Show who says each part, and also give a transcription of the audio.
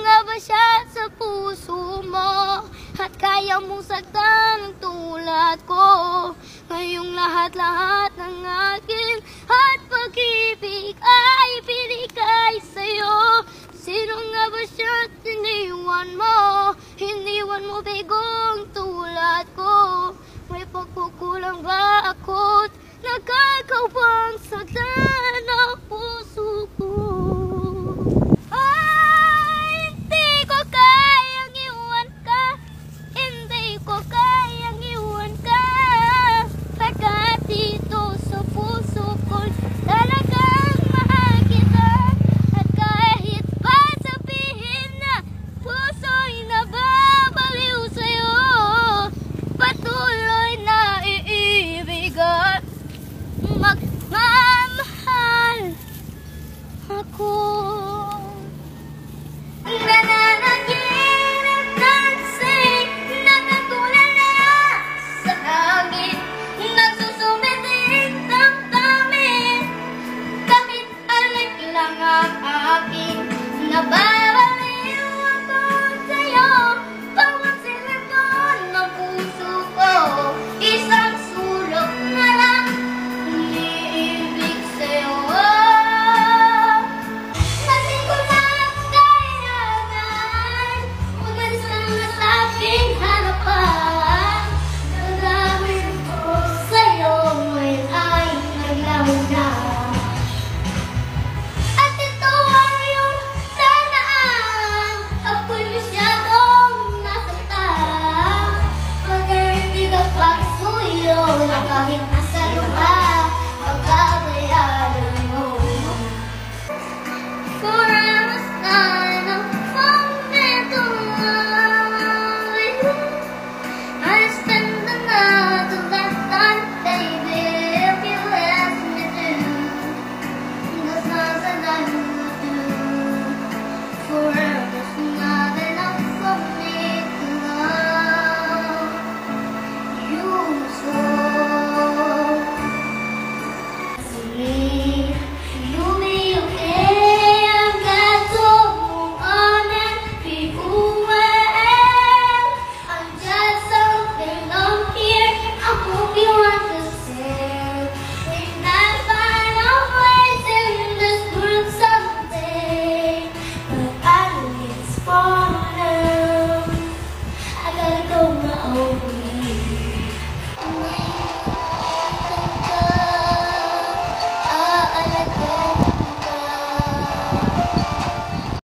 Speaker 1: nga ba siya sa puso mo? At kaya mong saktan ang tulad ko? Ngayong lahat-lahat ng aking at pag-ibig ay binigay sa'yo. Sino nga ba siya at iniwan mo? Iniwan mo bigong tulad ko. May pagkukulang ba ako't nagkakawang saktan?